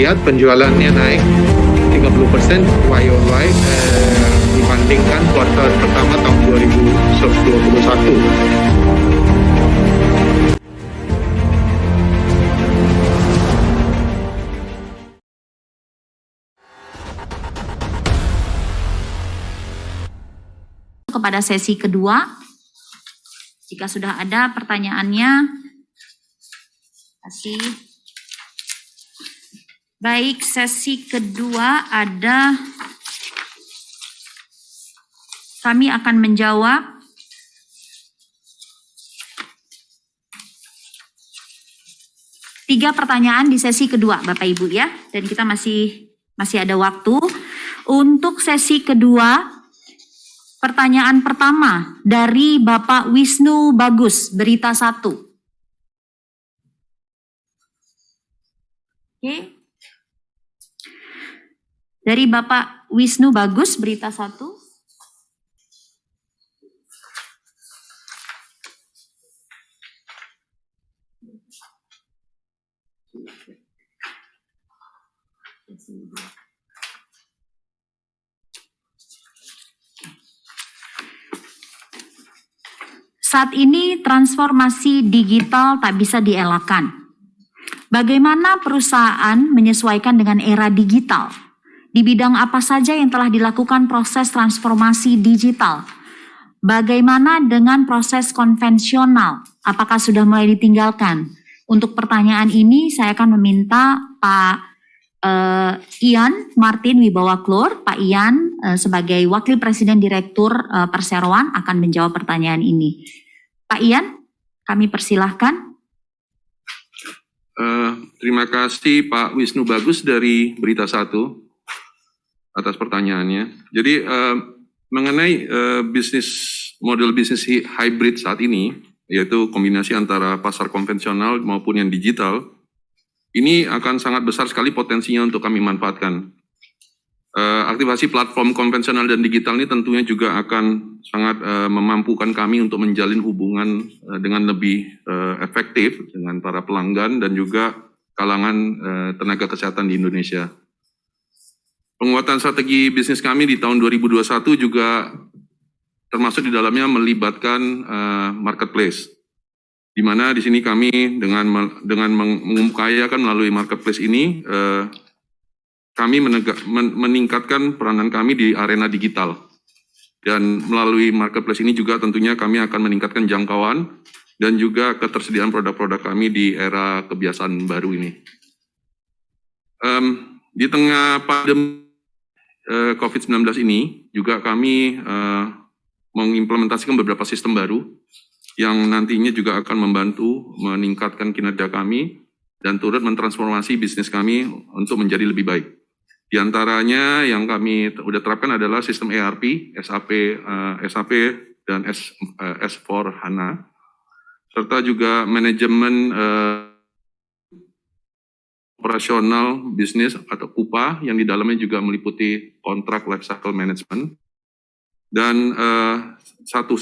lihat penjualannya naik 30% YoY dibandingkan kuartal pertama tahun 2021. Kepada sesi kedua, jika sudah ada pertanyaannya, kasih. Baik, sesi kedua ada, kami akan menjawab tiga pertanyaan di sesi kedua, Bapak Ibu ya, dan kita masih ada waktu. Untuk sesi kedua, pertanyaan pertama dari Bapak Wisnu Bagus, Berita 1. Oke. Dari Bapak Wisnu Bagus, Berita 1. Saat ini transformasi digital tak bisa dielakkan. Bagaimana perusahaan menyesuaikan dengan era digital? Di bidang apa saja yang telah dilakukan proses transformasi digital? Bagaimana dengan proses konvensional? Apakah sudah mulai ditinggalkan? Untuk pertanyaan ini saya akan meminta Pak Ian Martin Wibawa Klur. Pak Ian sebagai Wakil Presiden Direktur Perseroan akan menjawab pertanyaan ini. Pak Ian, kami persilahkan. Terima kasih Pak Wisnu Bagus dari Berita 1 atas pertanyaannya. Jadi mengenai model bisnis hybrid saat ini, yaitu kombinasi antara pasar konvensional maupun yang digital, ini akan sangat besar sekali potensinya untuk kami manfaatkan. Aktivasi platform konvensional dan digital ini tentunya juga akan sangat memampukan kami untuk menjalin hubungan dengan lebih efektif dengan para pelanggan dan juga kalangan tenaga kesehatan di Indonesia. Penguatan strategi bisnis kami di tahun 2021 juga termasuk di dalamnya melibatkan marketplace, di mana di sini kami dengan mengupayakan melalui marketplace ini kami meningkatkan peranan kami di arena digital, dan melalui marketplace ini juga tentunya kami akan meningkatkan jangkauan dan juga ketersediaan produk-produk kami di era kebiasaan baru ini. Di tengah pandemi COVID-19 ini juga kami mengimplementasikan beberapa sistem baru yang nantinya juga akan membantu meningkatkan kinerja kami dan turut mentransformasi bisnis kami untuk menjadi lebih baik. Di antaranya yang kami sudah terapkan adalah sistem ERP, SAP dan S/4HANA, serta juga manajemen operasional bisnis atau KUPA yang di dalamnya juga meliputi kontrak lifecycle management, dan satu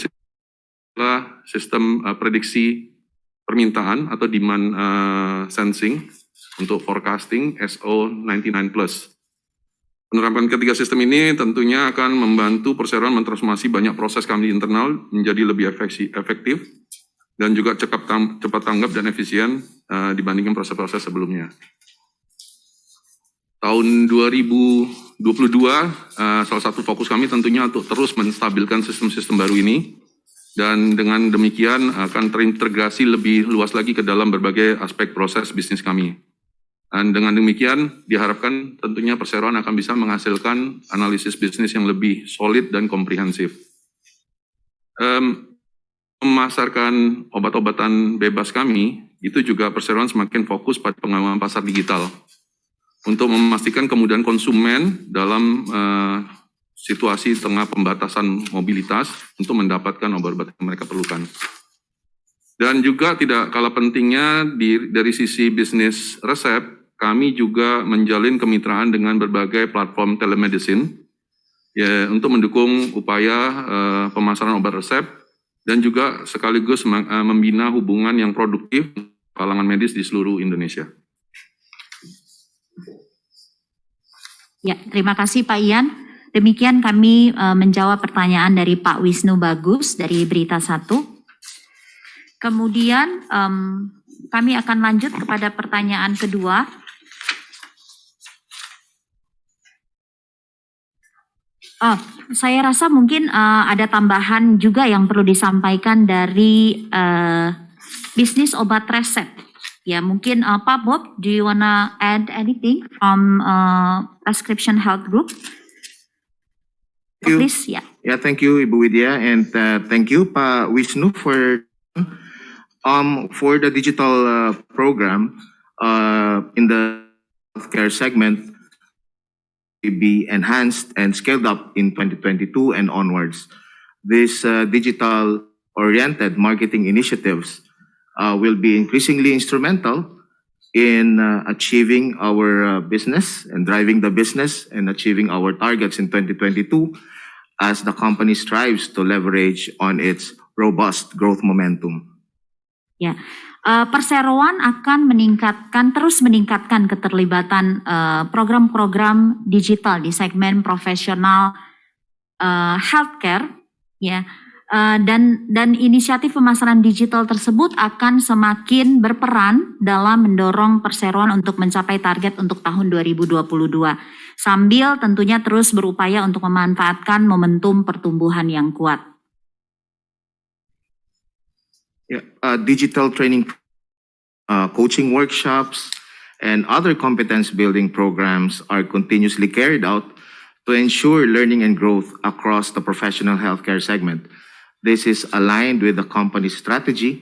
adalah sistem prediksi permintaan atau demand sensing untuk forecasting SO99+. Penerapan ketiga sistem ini tentunya akan membantu perseroan mentransformasi banyak proses kami di internal menjadi lebih efektif dan juga cepat tanggap dan efisien dibandingkan proses-proses sebelumnya. Tahun 2022, salah satu fokus kami tentunya untuk terus menstabilkan sistem-sistem baru ini, dan dengan demikian akan terintegrasi lebih luas lagi ke dalam berbagai aspek proses bisnis kami. Dan dengan demikian diharapkan tentunya perseroan akan bisa menghasilkan analisis bisnis yang lebih solid dan komprehensif. Memasarkan obat-obatan bebas kami, itu juga perseroan semakin fokus pada pengembangan pasar digital untuk memastikan kemudahan konsumen dalam situasi tengah pembatasan mobilitas untuk mendapatkan obat-obat yang mereka perlukan. Dan juga tidak kalah pentingnya dari sisi bisnis resep, kami juga menjalin kemitraan dengan berbagai platform telemedicine ya, untuk mendukung upaya pemasaran obat resep dan juga sekaligus membina hubungan yang produktif kalangan medis di seluruh Indonesia. Ya, terima kasih Pak Ian. Demikian kami menjawab pertanyaan dari Pak Wisnu Bagus dari Berita 1. Kemudian kami akan lanjut kepada pertanyaan kedua. Saya rasa mungkin ada tambahan juga yang perlu disampaikan dari bisnis obat resep. Ya, mungkin Pak Bob, do you wanna add anything from Prescription Health Group? Thank you. Please, ya. Yeah, thank you, Ibu Widya, and thank you, Pak Wisnu, for the digital program in the healthcare segment will be enhanced and scaled up in 2022 and onwards. These digital-oriented marketing initiatives will be increasingly instrumental in achieving our business and driving the business and achieving our targets in 2022 as the company strives to leverage on its robust growth momentum. Ya, Perseroan akan terus meningkatkan keterlibatan program-program digital di segmen profesional healthcare, ya. Dan inisiatif pemasaran digital tersebut akan semakin berperan dalam mendorong Perseroan untuk mencapai target untuk tahun 2022, sambil tentunya terus berupaya untuk memanfaatkan momentum pertumbuhan yang kuat. Digital training, coaching workshops, and other competence building programs are continuously carried out to ensure learning and growth across the professional healthcare segment. This is aligned with the company's strategy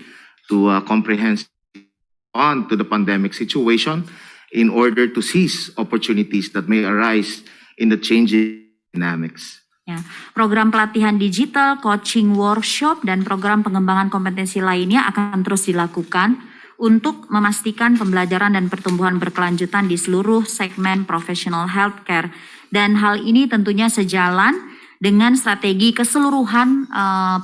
to comprehensively respond to the pandemic situation in order to seize opportunities that may arise in the changing dynamics. Ya, program pelatihan digital, coaching workshop, dan program pengembangan kompetensi lainnya akan terus dilakukan untuk memastikan pembelajaran dan pertumbuhan berkelanjutan di seluruh segmen professional healthcare. Dan hal ini tentunya sejalan dengan strategi keseluruhan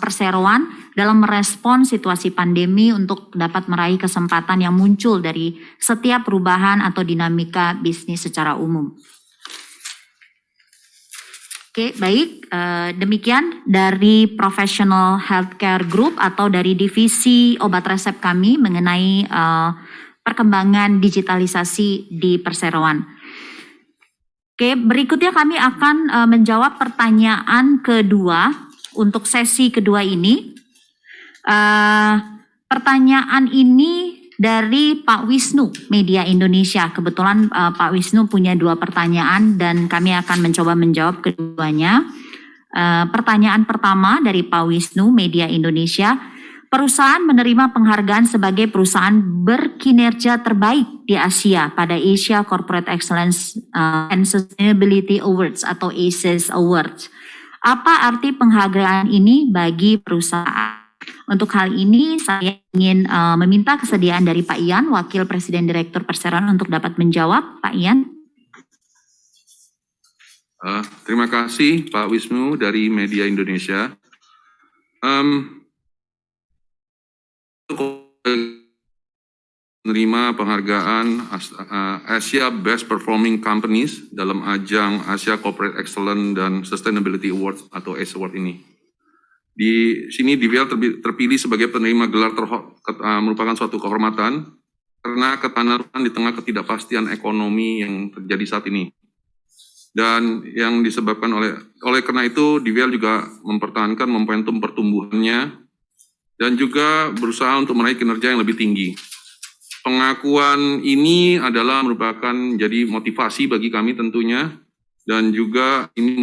Perseroan dalam merespon situasi pandemi untuk dapat meraih kesempatan yang muncul dari setiap perubahan atau dinamika bisnis secara umum. Oke, baik. Demikian dari Professional Healthcare Group atau dari divisi obat resep kami mengenai perkembangan digitalisasi di Perseroan. Oke, berikutnya kami akan menjawab pertanyaan kedua untuk sesi kedua ini. Pertanyaan ini dari Pak Wisnu, Media Indonesia. Kebetulan Pak Wisnu punya 2 pertanyaan dan kami akan mencoba menjawab keduanya. Pertanyaan pertama dari Pak Wisnu, Media Indonesia. Perusahaan menerima penghargaan sebagai perusahaan berkinerja terbaik di Asia pada Asia Corporate Excellence and Sustainability Awards atau ACES Awards. Apa arti penghargaan ini bagi perusahaan? Untuk hal ini saya ingin meminta kesediaan dari Pak Ian, Wakil Presiden Direktur Perseroan, untuk dapat menjawab. Pak Ian. Terima kasih Pak Wisnu dari Media Indonesia. Menerima penghargaan Asia Best Performing Companies dalam ajang Asia Corporate Excellence dan Sustainability Awards atau ACE Award ini. Di sini DVL terpilih sebagai penerima gelar merupakan suatu kehormatan karena ketahanan di tengah ketidakpastian ekonomi yang terjadi saat ini. Dan yang disebabkan oleh karena itu DVL juga mempertahankan momentum pertumbuhannya dan juga berusaha untuk meraih kinerja yang lebih tinggi. Pengakuan ini adalah merupakan jadi motivasi bagi kami tentunya, dan juga ini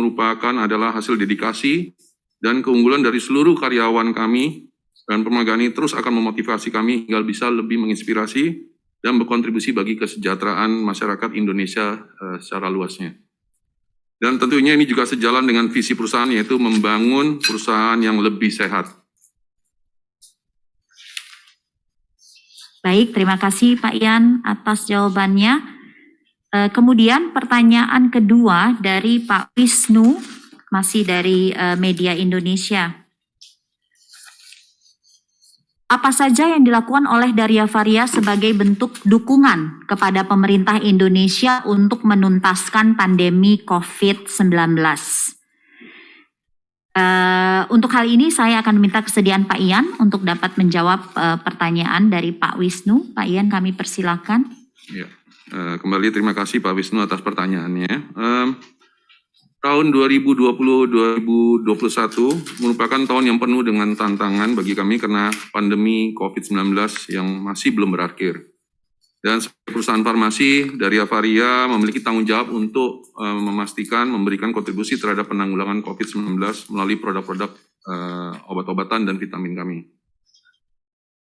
adalah hasil dedikasi dan keunggulan dari seluruh karyawan kami, dan penghargaan ini terus akan memotivasi kami hingga bisa lebih menginspirasi dan berkontribusi bagi kesejahteraan masyarakat Indonesia secara luasnya. Dan tentunya ini juga sejalan dengan visi perusahaan, yaitu membangun perusahaan yang lebih sehat. Baik, terima kasih Pak Ian atas jawabannya. Kemudian pertanyaan kedua dari Pak Wisnu, masih dari Media Indonesia. Apa saja yang dilakukan oleh Daria Varia sebagai bentuk dukungan kepada pemerintah Indonesia untuk menuntaskan pandemi COVID-19? Untuk hal ini saya akan minta kesediaan Pak Ian untuk dapat menjawab pertanyaan dari Pak Wisnu. Pak Ian, kami persilakan. Ya, kembali terima kasih Pak Wisnu atas pertanyaannya. Tahun 2020-2021 merupakan tahun yang penuh dengan tantangan bagi kami karena pandemi COVID-19 yang masih belum berakhir. Dan sebagai perusahaan farmasi, Daria Varia memiliki tanggung jawab untuk memberikan kontribusi terhadap penanggulangan COVID-19 melalui produk-produk obat-obatan dan vitamin kami.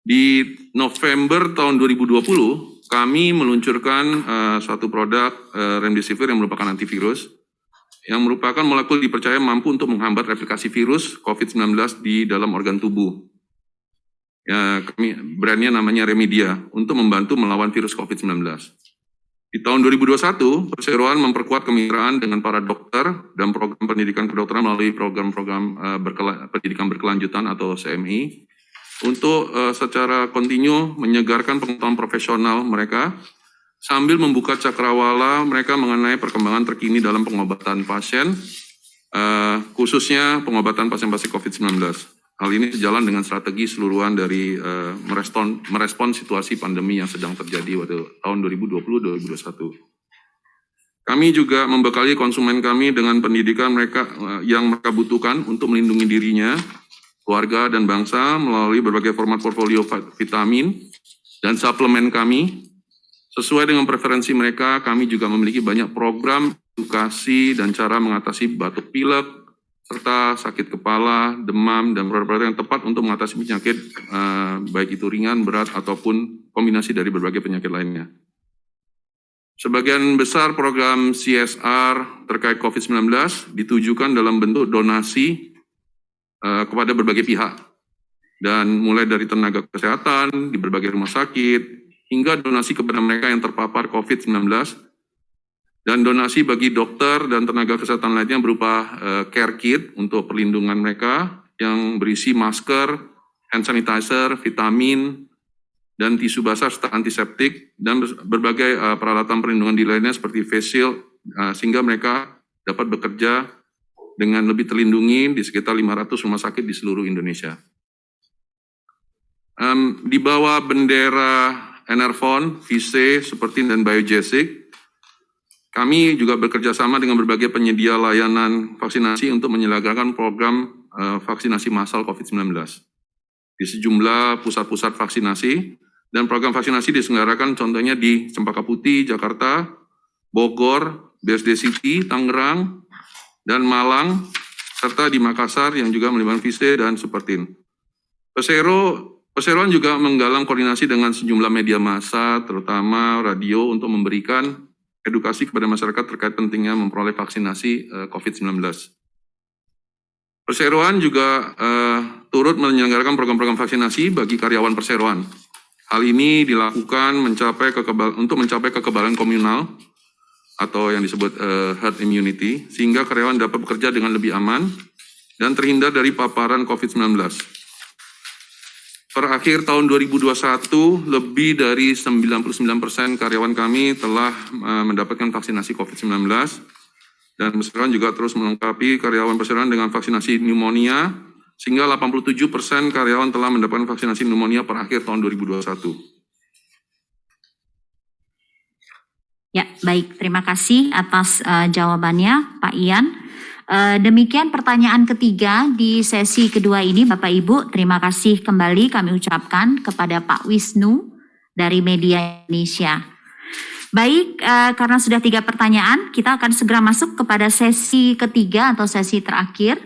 Di November tahun 2020, kami meluncurkan suatu produk Remdesivir yang merupakan antivirus, yang merupakan molekul dipercaya mampu untuk menghambat replikasi virus COVID-19 di dalam organ tubuh. Ya, brandnya namanya Remedia, untuk membantu melawan virus COVID-19. Di tahun 2021, perseroan memperkuat kemitraan dengan para dokter dan program pendidikan kedokteran melalui program-program pendidikan berkelanjutan atau CMI, untuk secara kontinu menyegarkan pengetahuan profesional mereka, sambil membuka cakrawala mereka mengenai perkembangan terkini dalam pengobatan pasien, khususnya pengobatan pasien-pasien COVID-19. Hal ini sejalan dengan strategi seluruhan dari merespon situasi pandemi yang sedang terjadi pada tahun 2020-2021. Kami juga membekali konsumen kami dengan pendidikan yang mereka butuhkan untuk melindungi dirinya, keluarga, dan bangsa melalui berbagai format portfolio vitamin dan suplemen kami. Sesuai dengan preferensi mereka, kami juga memiliki banyak program edukasi dan cara mengatasi batuk pilek, serta sakit kepala, demam, dan produk-produk yang tepat untuk mengatasi penyakit, baik itu ringan, berat, ataupun kombinasi dari berbagai penyakit lainnya. Sebagian besar program CSR terkait COVID-19 ditujukan dalam bentuk donasi kepada berbagai pihak, dan mulai dari tenaga kesehatan di berbagai rumah sakit, hingga donasi kepada mereka yang terpapar COVID-19, dan donasi bagi dokter dan tenaga kesehatan lainnya berupa care kit untuk perlindungan mereka yang berisi masker, hand sanitizer, vitamin, dan tisu basah serta antiseptik, dan berbagai peralatan perlindungan di lainnya seperti face shield, sehingga mereka dapat bekerja dengan lebih terlindungi di sekitar 500 rumah sakit di seluruh Indonesia. Di bawah bendera Enervon, Vise, Supertin, dan Biogesic, kami juga bekerja sama dengan berbagai penyedia layanan vaksinasi untuk menyelenggarakan program vaksinasi massal COVID-19 di sejumlah pusat-pusat vaksinasi, dan program vaksinasi diselenggarakan contohnya di Cempaka Putih, Jakarta, Bogor, BSD City, Tangerang, dan Malang, serta di Makassar yang juga melibatkan Vise dan Supertin. Perseroan juga menggalang koordinasi dengan sejumlah media massa, terutama radio, untuk memberikan edukasi kepada masyarakat terkait pentingnya memperoleh vaksinasi COVID-19. Perseroan juga turut menyelenggarakan program-program vaksinasi bagi karyawan perseroan. Hal ini dilakukan untuk mencapai kekebalan komunal atau yang disebut herd immunity, sehingga karyawan dapat bekerja dengan lebih aman dan terhindar dari paparan COVID-19. Per akhir tahun 2021, lebih dari 99% karyawan kami telah mendapatkan vaksinasi COVID-19, dan perseroan juga terus melengkapi karyawan perseroan dengan vaksinasi pneumonia, sehingga 87% karyawan telah mendapatkan vaksinasi pneumonia per akhir tahun 2021. Ya, baik. Terima kasih atas jawabannya, Pak Ian. Demikian pertanyaan ketiga di sesi kedua ini, Bapak Ibu. Terima kasih kembali kami ucapkan kepada Pak Wisnu dari Media Indonesia. Baik, karena sudah 3 pertanyaan, kita akan segera masuk kepada sesi ketiga atau sesi terakhir.